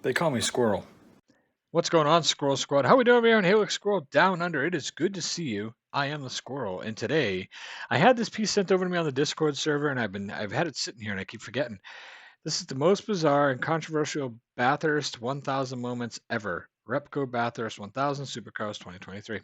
They call me Squirrel. What's going on, Squirrel Squad? How we doing over here on Hey Look Squirrel Down Under? It is good to see you. I am the Squirrel, and today I had this piece sent over to me on the Discord server, and I've had it sitting here, and I keep forgetting. This is the most bizarre and controversial Bathurst 1000 moments ever. Repco Bathurst 1000 Supercars 2023.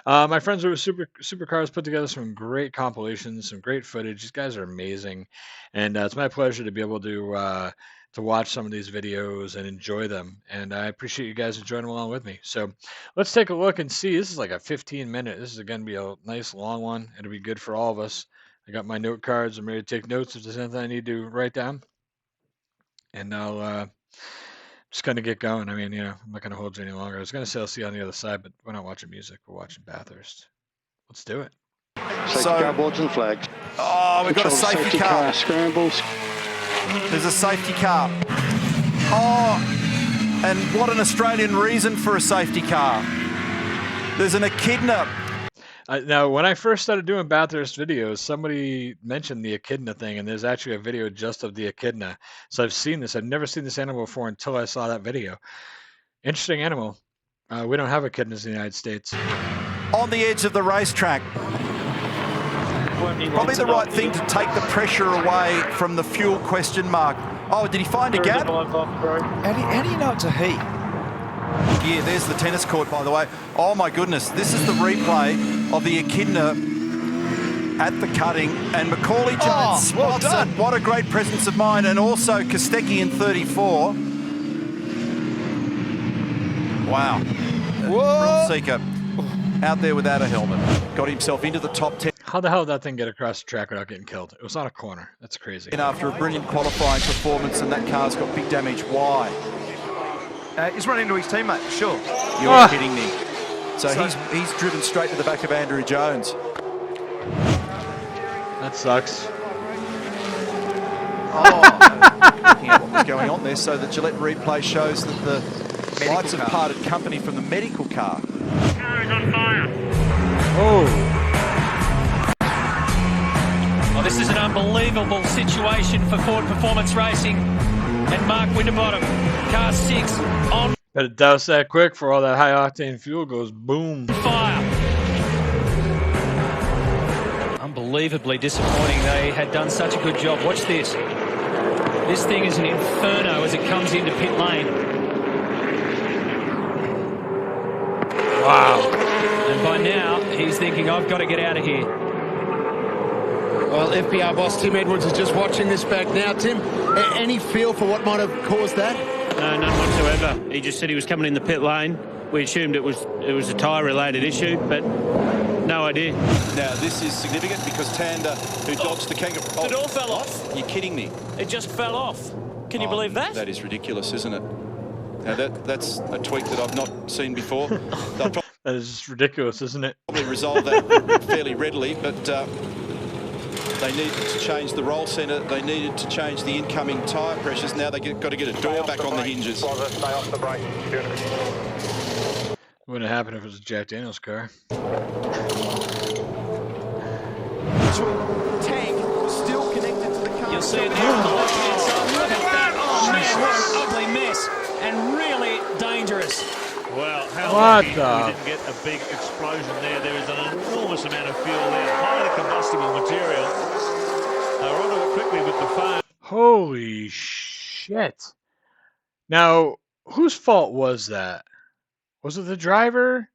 My friends over at Supercars put together some great compilations, some great footage. These guys are amazing, and it's my pleasure to be able to watch some of these videos and enjoy them. And I appreciate you guys enjoying them along with me. So let's take a look and see. This is like a 15-minute. This is going to be a nice long one. It'll be good for all of us. I got my note cards. I'm ready to take notes if there's anything I need to write down. And I'll just kind of get going. I mean, I'm not going to hold you any longer. I was going to say I'll see you on the other side, but we're not watching music. We're watching Bathurst. Let's do it. Safety car boards and flags. Oh, we've got a safety car. Scrambles. There's a safety car. Oh, and what an Australian reason for a safety car. There's an echidna. Now, when I first started doing Bathurst videos, somebody mentioned the echidna thing, and there's actually a video just of the echidna. So I've seen this. I've never seen this animal before until I saw that video. Interesting animal. We don't have echidnas in the United States. On the edge of the racetrack. Probably the right thing to take the pressure away from the fuel question mark. Oh, did he find a gap? How do you know it's a he? Yeah, there's the tennis court, by the way. Oh, my goodness. This is the replay of the echidna at the cutting. And Macaulay Jones spots it. What a great presence of mind. And also Kostecki in 34. Wow. Whoa. Seeker out there without a helmet. Got himself into the top 10. How the hell did that thing get across the track without getting killed? It was on a corner. That's crazy. And after a brilliant qualifying performance, and that car's got big damage. Why? He's run into his teammate, for sure. You're kidding me. So he's driven straight to the back of Andrew Jones. That sucks. Looking at what was going on there. So the Gillette replay shows that the lights have parted company from the medical car. Car is on fire. Oh. Well, this is an unbelievable situation for Ford Performance Racing and Mark Winterbottom. Car 6 on Better douse that quick for all that high octane fuel goes boom. fire. Unbelievably disappointing. They had done such a good job. Watch this. This thing is an inferno as it comes into pit lane. Wow. And by now, he's thinking, I've got to get out of here. Well, FPR boss Tim Edwards is just watching this back now. Tim, any feel for what might have caused that? No, none whatsoever. He just said he was coming in the pit lane. We assumed it was a tyre-related issue, but no idea. Now, this is significant because Tander, who dodged the kangaroo... The door fell off. You're kidding me. It just fell off. Can you believe that? That is ridiculous, isn't it? Now, that's a tweak that I've not seen before. They'll That is just ridiculous, isn't it? probably resolve that fairly readily, but they needed to change the roll centre. They needed to change the incoming tyre pressures. Now they've got to get a door back on the hinges. Stay off the brake. Wouldn't have happened if it was a Jack Daniels car. Tank still connected to the car. You'll see it there on the left-hand side. Look at that. Oh, man, what an ugly mess. And really dangerous. Well, how What lucky the- we didn't get a big explosion there. There is an enormous amount of fuel there. Highly combustible material. They were onto it quickly with the phone. Holy shit. Now, whose fault was that? Was it the driver?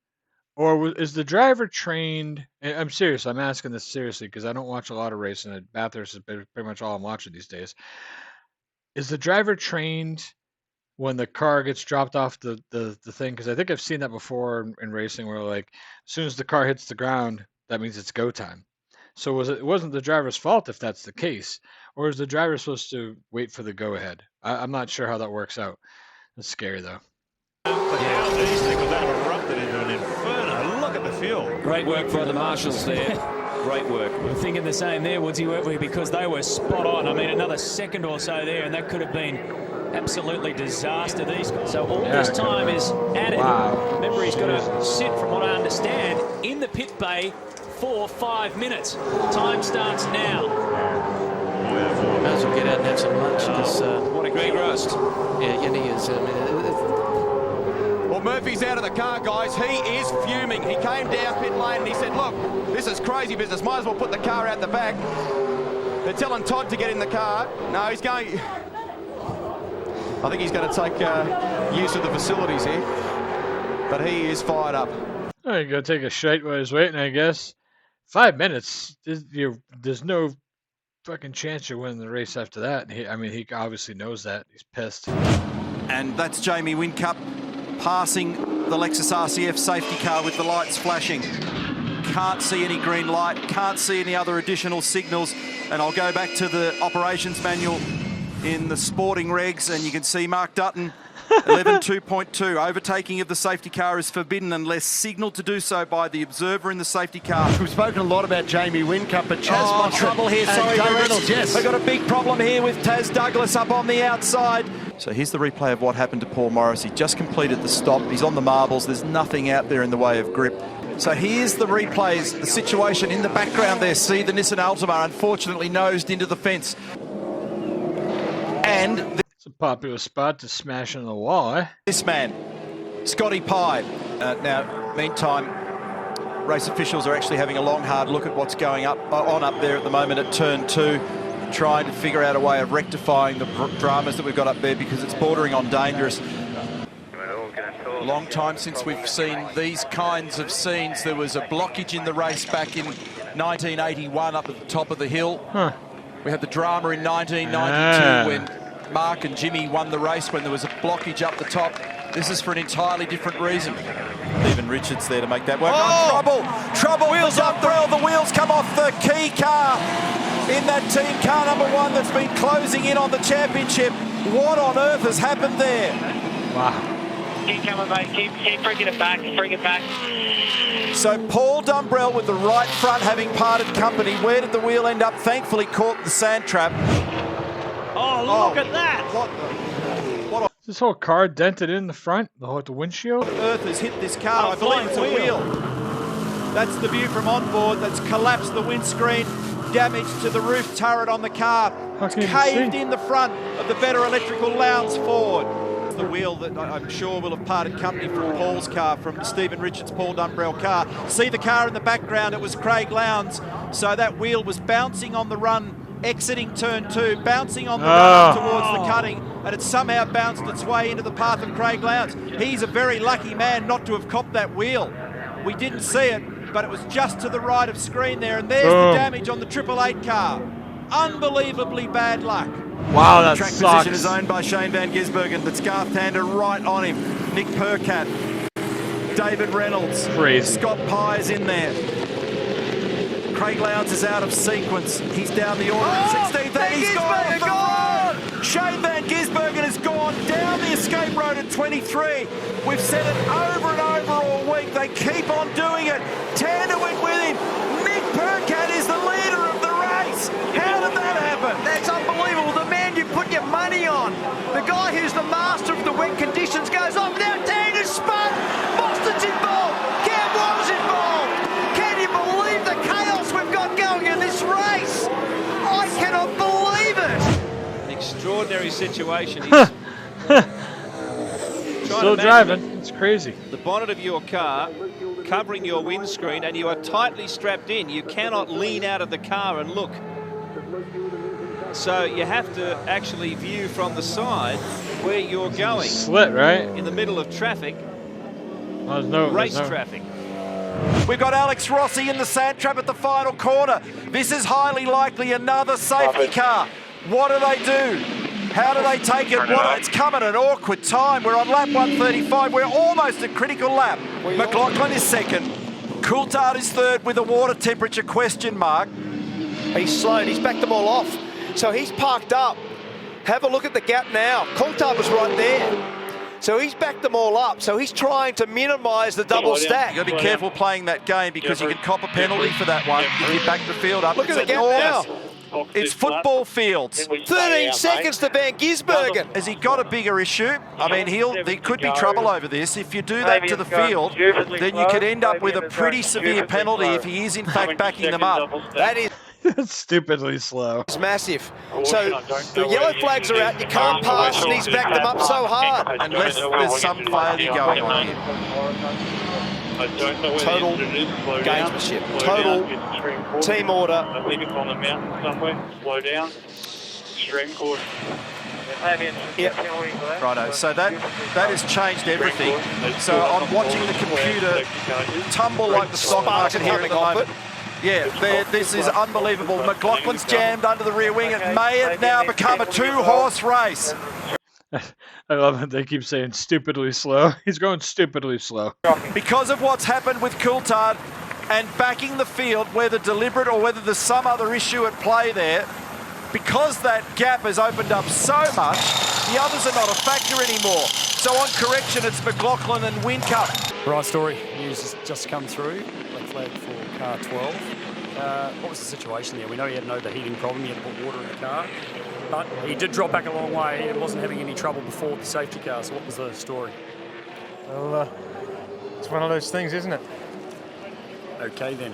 Or is the driver trained? And I'm serious. I'm asking this seriously because I don't watch a lot of racing. And Bathurst is pretty much all I'm watching these days. Is the driver trained when the car gets dropped off the thing? Because I think I've seen that before in racing where, like, as soon as the car hits the ground, that means it's go time. So it wasn't the driver's fault if that's the case? Or is the driver supposed to wait for the go-ahead? I'm not sure how that works out. It's scary, though. But how these things could have erupted into an inferno. Look at the fuel. Great work by the marshals there. Great work. We're thinking the same there, Woodsy, weren't we? Because they were spot on. I mean, another second or so there, and that could have been absolutely disaster. So all this time is added. Wow. Remember, he's got to sit, from what I understand, in the pit bay for 5 minutes. Time starts now. as well get out and have some lunch. What a great roast. Yeah, he is. Well, Murphy's out of the car, guys. He is fuming. He came down pit lane and he said, look, this is crazy business. Might as well put the car out the back. They're telling Todd to get in the car. No, he's going... I think he's going to take use of the facilities here. But he is fired up. Oh, you gotta take a shite while he's waiting, I guess. 5 minutes. There's no fucking chance you're winning the race after that. He obviously knows that. He's pissed. And that's Jamie Whincup passing the Lexus RCF safety car with the lights flashing. Can't see any green light, can't see any other additional signals. And I'll go back to the operations manual in the sporting regs, and you can see Mark Dutton, 11.2.2, overtaking of the safety car is forbidden unless signalled to do so by the observer in the safety car. We've spoken a lot about Jamie Whincup, but Chaz trouble here, sorry, Reynolds, yes. We've got a big problem here with Taz Douglas up on the outside. So here's the replay of what happened to Paul Morris. He just completed the stop. He's on the marbles. There's nothing out there in the way of grip. So here's the replays, the situation in the background there. See the Nissan Altima unfortunately nosed into the fence. And It's a popular spot to smash in the wall, eh? this man, Scotty Pye. Now, meantime, race officials are actually having a long, hard look at what's going on up there at the moment at turn 2, trying to figure out a way of rectifying the dramas that we've got up there because it's bordering on dangerous. A long time since we've seen these kinds of scenes. There was a blockage in the race back in 1981 up at the top of the hill. Huh. We had the drama in 1992 when Mark and Jimmy won the race when there was a blockage up the top. This is for an entirely different reason. Stephen Richards there to make that work. Oh, trouble, wheels up the rail. The wheels come off the key car in that team car number 1 that's been closing in on the championship. What on earth has happened there? Wow. Keep coming, mate. Keep bringing it back. Bring it back. So Paul Dumbrell with the right front having parted company. Where did the wheel end up? Thankfully caught the sand trap. Oh, look at that. Is this whole car dented in the front? The windshield? What on earth has hit this car? I believe it's a wheel. That's the view from on board. That's collapsed the windscreen. Damage to the roof turret on the car. It's caved in the front of the Better Electrical Lowndes Ford. The wheel that I'm sure will have parted company from Paul's car, from Stephen Richards' Paul Dumbrell car. See the car in the background, it was Craig Lowndes. So that wheel was bouncing on the run, exiting turn 2, bouncing on the run towards the cutting, and it somehow bounced its way into the path of Craig Lowndes. He's a very lucky man not to have copped that wheel. We didn't see it, but it was just to the right of screen there, and there's the damage on the 888 car. Unbelievably bad luck. Wow, that track sucks. position is owned by Shane Van Gisbergen. That's Garth Tander right on him. Nick Percat, David Reynolds, Crazy. Scott Pye's in there. Craig Lowndes is out of sequence. He's down the order at 16th. And he's gone. Shane Van Gisbergen has gone down the escape road at 23. We've said it over and over all week. They keep on doing it. Tander went with him. Nick Percat is the leader of the race. How did that happen? That's unbelievable. The man you put your money on, the guy who's the master of the wet conditions, goes off. Now Tanner's spun. Boston's involved. Cam Waters involved. Can you believe the chaos we've got going in this race? I cannot believe it. An extraordinary situation. Still driving. It's crazy. The bonnet of your car covering your windscreen, and you are tightly strapped in. You cannot lean out of the car and look. So you have to actually view from the side where you're going. Slit, right? In the middle of traffic. Race traffic. We've got Alex Rossi in the sand trap at the final corner. This is highly likely another safety car. What do they do? How do they take it? It's come at an awkward time. We're on lap 135. We're almost at critical lap. McLaughlin is second. Coulthard is third with a water temperature question mark. He's slowed. He's backed them all off. So he's parked up. Have a look at the gap now. Coulthard was right there. So he's backed them all up. So he's trying to minimise the double stack. You've got to be careful playing that game because you can cop a penalty for that one if you back the field up. Look at the gap now. It's football fields. 13 seconds to Van Gisbergen. Has he got a bigger issue? I mean, there could be trouble over this. If you do that to the field, then you could end up with a pretty severe penalty if he is in fact backing them up. That is... That's stupidly slow. It's massive. So the yellow flags are out. You can't pass, and he's backed them up so hard. Unless there's some failure going on here. Total gamesmanship. Total team order. I think it's on the mountain somewhere. Slow down. Extreme caution. Yep. Righto, so that has changed everything. So I'm watching the computer tumble like the stock market here at the moment. Yeah, this is unbelievable. McLaughlin's jammed under the rear wing. It may have now become a 2-horse race. I love it. They keep saying stupidly slow. He's going stupidly slow. Because of what's happened with Coulthard and backing the field, whether deliberate or whether there's some other issue at play there, because that gap has opened up so much, the others are not a factor anymore. So on correction, it's McLaughlin and Whincup. Right story, news has just come through. Black flag for car 12. What was the situation there? We know he had an overheating problem, he had to put water in the car, but he did drop back a long way and wasn't having any trouble before the safety car. So what was the story? Well, it's one of those things, isn't it? Okay then.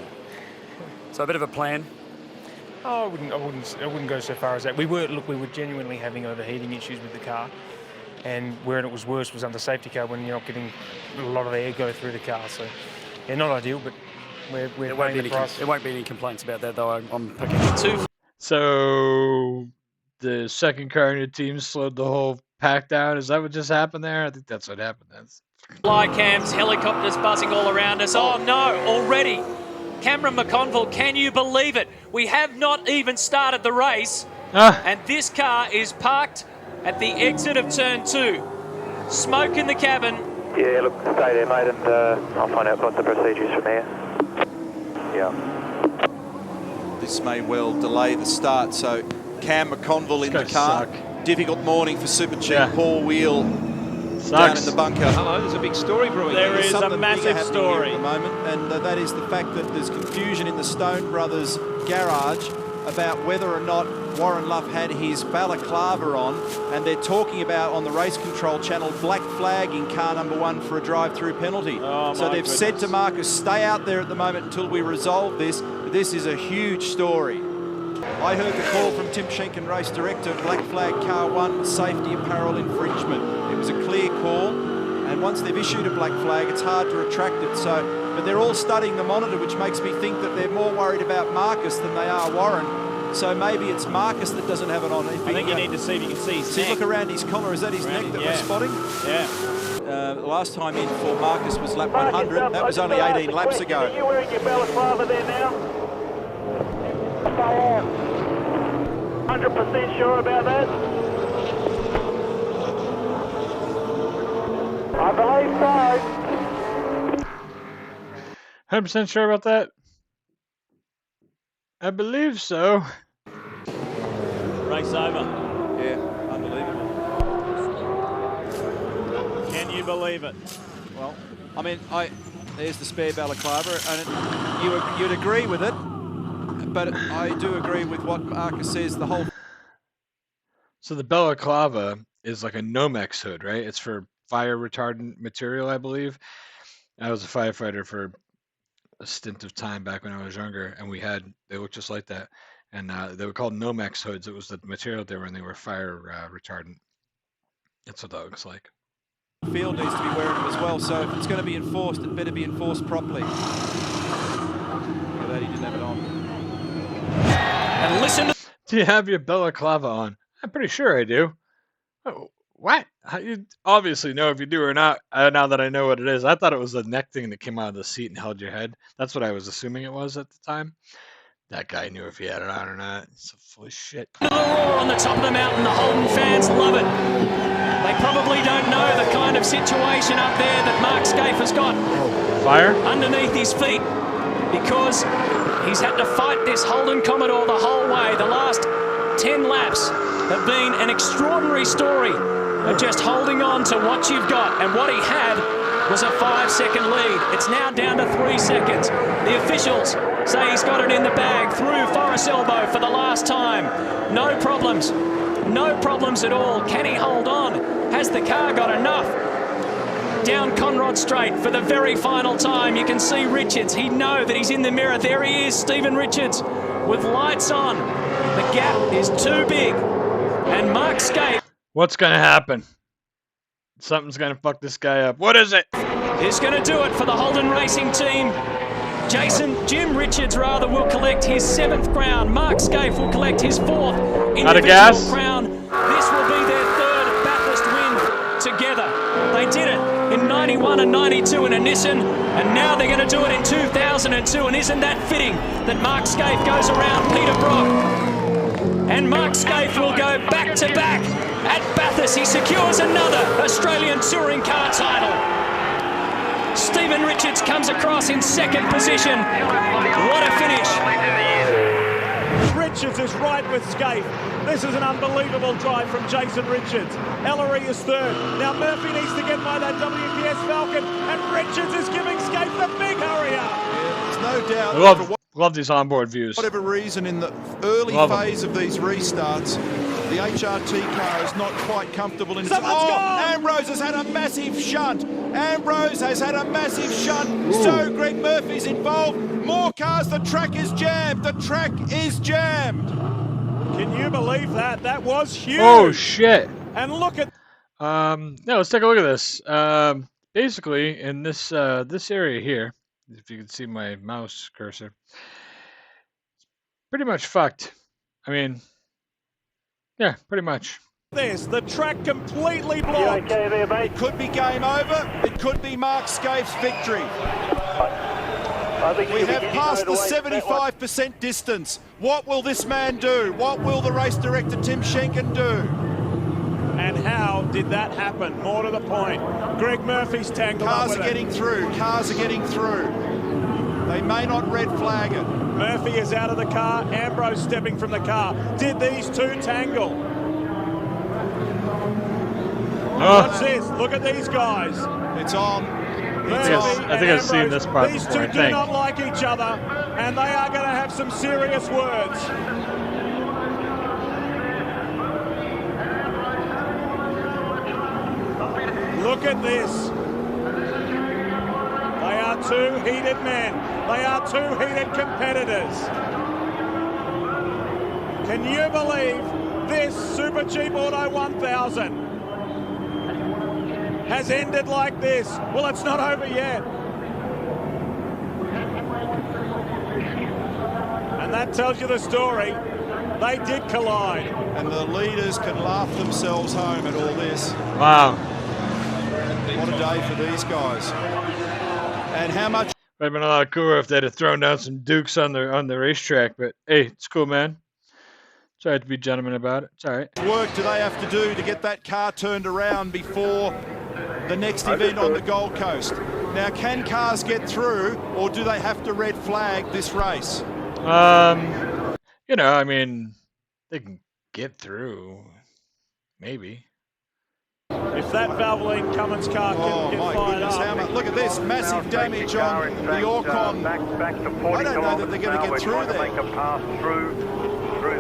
So a bit of a plan. Oh, I wouldn't go so far as that. We were genuinely having overheating issues with the car, and where it was worse was under safety car when you're not getting a lot of air go through the car. So, yeah, not ideal, but we're paying the price. There won't be any complaints about that, though. I'm picking it too. So the second car in your team slowed the whole pack down. Is that what just happened there? I think that's what happened. Fly cams, helicopters buzzing all around us. Oh no, already. Cameron McConville, can you believe it? We have not even started the race, and this car is parked at the exit of turn 2. Smoke in the cabin. Yeah, look, stay there, mate, and I'll find out what the procedures from there. Yeah. This may well delay the start, so Cam McConville in the car. Difficult morning for Super Chief Paul Wheel. Down in the bunker. Hello, there's a big story brewing. There is a massive story at the moment, and that is the fact that there's confusion in the Stone Brothers garage about whether or not Warren Luff had his balaclava on, and they're talking about on the race control channel black flag in car number 1 for a drive-through penalty. So they've said to Marcus, stay out there at the moment until we resolve this. This is a huge story. I heard the call from Tim Schenken, race director, black flag car 1, safety apparel infringement. It was a clear call, and once they've issued a black flag, it's hard to retract it. But they're all studying the monitor, which makes me think that they're more worried about Marcus than they are Warren. So maybe it's Marcus that doesn't have it on. I think you need to see if you can see his neck. Look around his collar. Is that his neck that we're spotting? Yeah. The last time in for Marcus was lap 100. That was only 18 laps ago. Are you wearing your balaclava there now? I am. 100% sure about that? I believe so. 100% sure about that? I believe so. Race over. Yeah, unbelievable. Can you believe it? Well, I mean, there's the spare balaclava, and you'd agree with it, but I do agree with what Marcus says. The whole. So the balaclava is like a Nomex hood, right? It's for fire retardant material, I believe. I was a firefighter for a stint of time back when I was younger, and they looked just like that, and they were called Nomex hoods. It was the material they were in. They were fire retardant. That's what that looks like. The field needs to be wearing them as well, so if it's going to be enforced, it better be enforced properly. Look at that, he didn't have it on. And listen to... Do you have your balaclava on? I'm pretty sure I do. Oh, what? You obviously know if you do or not, now that I know what it is. I thought it was the neck thing that came out of the seat and held your head. That's what I was assuming it was at the time. That guy knew if he had it on or not. It's so full of shit. The roar on the top of the mountain. The Holden fans love it. They probably don't know the kind of situation up there that Mark Scaife has got. Fire? Underneath his feet. Because he's had to fight this Holden Commodore the whole way. The last 10 laps have been an extraordinary story of just holding on to what you've got. And what he had was a 5-second lead. It's now down to 3 seconds. The officials say he's got it in the bag through Forest Elbow for the last time. No problems. No problems at all. Can he hold on? Has the car got enough? Down Conrod Straight for the very final time. You can see Richards. He'd know that he's in the mirror. There he is, Stephen Richards. with lights on. The gap is too big. And Mark Skate. What's going to happen? Something's going to fuck this guy up. What is it? Is going to do it for the Holden Racing team. Jim Richards will collect his 7th crown. Mark Scaife will collect his 4th individual crown. This will be their 3rd Bathurst win together. They did it in 91 and 92 in a Nissan, and now they're going to do it in 2002. And isn't that fitting that Mark Scaife goes around Peter Brock? And Mark Scaife will go back to back at Bathurst. He secures another Australian touring car title. Stephen Richards comes across in 2nd position. What a finish. Richards is right with Scaife. This is an unbelievable drive from Jason Richards. Ellery is 3rd. Now Murphy needs to get by that WPS Falcon, and Richards is giving Scaife the big hurry up. There's no doubt. Love these onboard views. For whatever reason, in the early phase of these restarts, the HRT car is not quite comfortable in its... Ambrose has had a massive shunt. Ambrose has had a massive shunt. Ooh. So Greg Murphy's involved. More cars. The track is jammed. The track is jammed. Can you believe that? That was huge. Oh, shit. And look at... Now, let's take a look at this. Basically, in this this area here, if you can see my mouse cursor, it's pretty much fucked. I mean... yeah, pretty much. The track completely blocked. Okay there, mate? It could be game over. It could be Mark Scaife's victory. We have passed the 75% distance. What will this man do? What will the race director Tim Schenken do? And how did that happen? More to the point. Greg Murphy's tangled up with it. Cars are getting through. Cars are getting through. They may not red flag it. Murphy is out of the car. Ambrose stepping from the car. Did these two tangle? What's this? Look at these guys. It's on. I think I've seen this part These before, two do not like each other, and they are going to have some serious words. Look at this. They are two heated men. They are two heated competitors. Can you believe this Super Cheap Auto 1000 has ended like this? Well, it's not over yet. And that tells you the story. They did collide. And the leaders can laugh themselves home at all this. Wow. What a day for these guys. And how much... Would have been a lot cooler if they'd have thrown down some Dukes on the racetrack, but hey, it's cool, man. It's all right to be gentlemen about it. It's all right. Work do they have to do to get that car turned around before the next event on the Gold Coast? Now, can cars get through, or do they have to red flag this race? You know, I mean, they can get through, maybe. If that Valvoline Cummins car can get fired up. Look at this, massive damage on the Orcon. I don't know that they're going to get through there.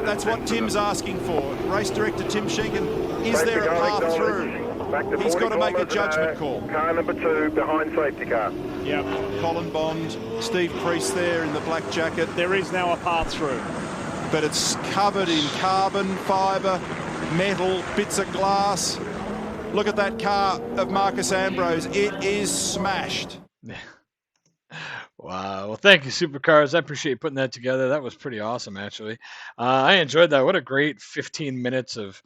That's what Tim's asking for. Race director Tim Schenken, is there a path through? He's got to make a judgment call. Car number 2 behind safety car. Yep. Colin Bond, Steve Priest there in the black jacket. There is now a path through. But it's covered in carbon fibre, metal, bits of glass. Look at that car of Marcus Ambrose. It is smashed. Wow. Well, thank you, Supercars. I appreciate you putting that together. That was pretty awesome, actually. I enjoyed that. What a great 15 minutes of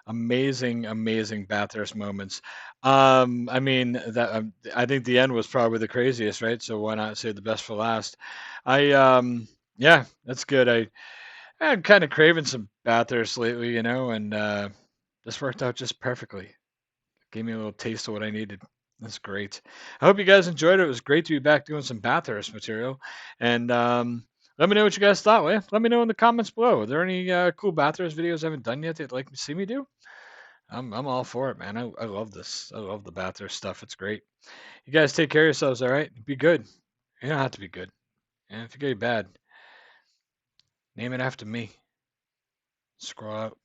amazing, amazing Bathurst moments. I mean, I think the end was probably the craziest, right? So why not save the best for last? Yeah, that's good. I'm kind of craving some Bathurst lately, you know, and this worked out just perfectly. Gave me a little taste of what I needed. That's great. I hope you guys enjoyed it. It was great to be back doing some Bathurst material. And let me know what you guys thought. Let me know in the comments below. Are there any cool Bathurst videos I haven't done yet that you'd like to see me do? I'm all for it, man. I love this. I love the Bathurst stuff. It's great. You guys take care of yourselves, all right? Be good. You don't have to be good. And if you get bad, name it after me. Scroll out.